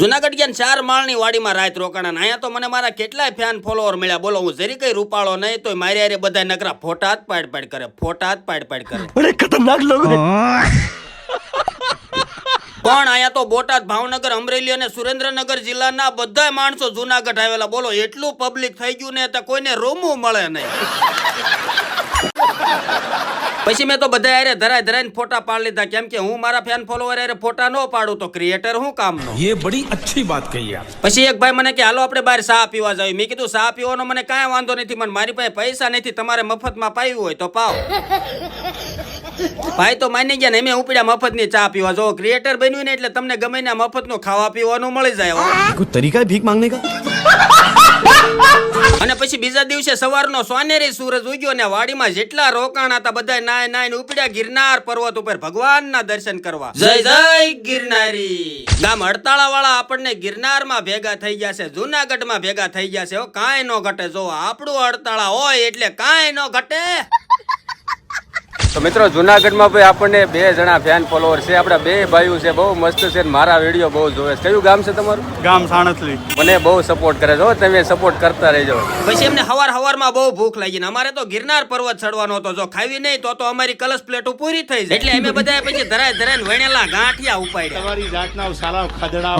જુનાગઢ ગયા 4 માળની વાડીમાં રાત રોકાણા. અહીંયા તો મને મારા કેટલાય ફેન ફોલોવર મળ્યા. બોલો હું જરી કઈ રૂપાળો નહીં તો મારી હારે બધા નકરા ફોટા જ પાડ કરે, ફોટા જ પાડ કરે. बड़े खतरनाक लोग हैं। પણ અહીંયા તો બોટાદ, ભાવનગર, અમરેલી અને સુરેન્દ્રનગર જિલ્લાના બધા માણસો જુનાગઢ આવેલા. બોલો એટલું પબ્લિક થઈ ગયું ને તો કોઈને રોમવું મળે નહીં. પછી મેં તો બધા હારે ધરાઈને ફોટા પાડી લીધા, કેમ કે હું મારા ફેન ફોલોવર હારે ફોટા ન પાડું તો ક્રિએટર હું કામનો. ये बड़ी अच्छी बात कही आप। પછી એક ભાઈ મને કે હાલો આપણે બહાર ચા પીવા જાવ. મેં કીધું ચા પીવાનો મને કાંઈ વાંધો નથી, મને મારી પાસે પૈસા નથી, તમારે મફતમાં પાયું હોય તો પાવ. ભાઈ તો માની ગયા ને, મેં ઉપડ્યા મફતની ચા પીવા. જો ક્રિએટર બન્યું ને એટલે તમને ગમે ને મફતનું ખાવા પીવાનું મળી જાય. कोई तरीका है भीख मांगने का? અને પછી બીજા દિવસે સવારનો સોનેરી સૂરજ ઉગ્યો ને વાડીમાં જેટલા રોકાણા હતા બધા નાય ઉપડ્યા ગિરનાર પર્વત ઉપર ભગવાનના દર્શન કરવા. જય જય ગિરનારી. ગામ હડતાળા વાળા આપણને ગિરનારમાં ભેગા થઈ ગયા છે, જુનાગઢમાં ભેગા થઈ ગયા છે. કાંઈ નો ઘટે. જો આપણું હડતાળા હોય એટલે કાંઈ નો ઘટે. તો મિત્રો જુનાગઢમાં ભાઈ આપણને 2 જણા ફેન ફોલોવર છે. આપણા 2 ભાઈઓ છે, બહુ મસ્ત છે, મારા વિડીયો બહુ જોવે છે. કયું ગામ છે તમારું? गाम साणसली। મને બહુ સપોર્ટ કરે છે, તમે સપોર્ટ કરતા રહેજો. પછી એમને હવારમાં બહુ ભૂખ લાગી ને અમારે તો ગિરનાર પર્વત ચડવાનો હતો. જો ખાવી નહીં તો અમારી કલશ પ્લેટો પૂરી થઈ જાય. એટલે અમે બધા પછી ધરાઈને વણેલા ગાંઠિયા ઉપાડ્યા. તમારી જાતના સાલા ખદડા।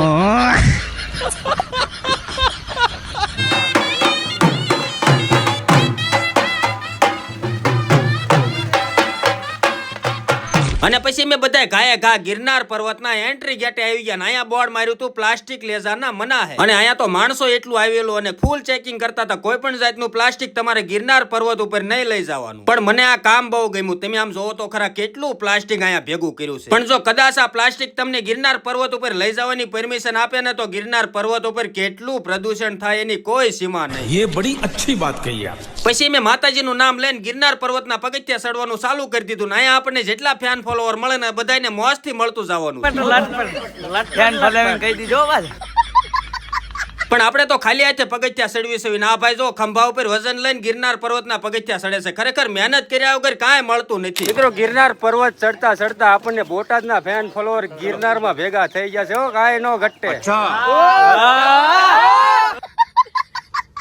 અને પછી મેં બધા ઘાયે ઘા ગિરનાર પર્વતના એન્ટ્રી ગેટે આવી ગયા. અહીંયા બોર્ડ માર્યું હતું પ્લાસ્ટિક લેઝરના મના હે. અને અહીંયા તો માણસો એટલું આવેલું અને ફૂલ ચેકિંગ કરતા હતા. કોઈ પણ જાતનું પ્લાસ્ટિક તમારે ગિરનાર પર્વત ઉપર નહીં લઈ જવાનું. પણ મને આ કામ બહુ ગમ્યું. તમે આમ જોવો તો ખરા કેટલું પ્લાસ્ટિક અહીંયા ભેગું કર્યું છે. પણ જો કદાચ આ પ્લાસ્ટિક તમને ગિરનાર પર્વત ઉપર લઈ જવાની પરમિશન આપે ને તો ગિરનાર પર્વત ઉપર કેટલું પ્રદૂષણ થાય એની કોઈ સીમા નહીં. ये बड़ी अच्छी बात कही आप। પછી મેં માતાજીનું નામ લઈને ગિરનાર પર્વતના પગથિયા ચડવાનું ચાલુ કરી દીધું. ને અહીંયા આપણને જેટલા ફેન ફોલોવર મળે ને બધાને મોજથી મળતું જવાનું. પણ આપણે તો ખાલી હાથે પગથિયા ચડવી છે. ના ભાઈ જો ખંભા ઉપર વજન લઈને ગિરનાર પર્વતના પગથિયા ચડે છે. ખરેખર મહેનત કર્યા વગર કાંઈ મળતું નથી. મિત્રો ગિરનાર પર્વત ચડતા ચડતા આપણને બોટાદના ફેન ફોલોવર ગિરનારમાં ભેગા થઈ ગયા છે. કાંઈ નો ઘટે.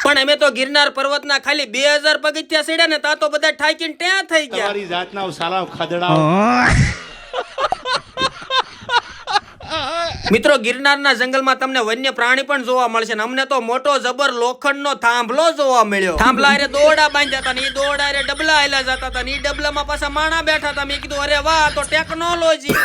પણ અમે તો ગિરનાર પર્વતના ખાલી 2000 પગથિયા ચડ્યા ને તા તો બધા ઠાકીને ત્યાં થઈ ગયા. તમારી જાતના સાલા ખદડા। મિત્રો ગિરનારના જંગલમાં તમને વન્ય પ્રાણી પણ જોવા મળશે. અમને તો મોટો જબર લોખંડનો થાંભલો જોવા મળ્યો. થાંભલા હારે દોરડા બાંધ્યા હતા ને એ દોરડા હારે ડબલા હાલ્યા જતા હતા ને એ ડબલામાં પાછા માણા બેઠા હતા. મેં કીધું અરે વાહ તો ટેકનોલોજી.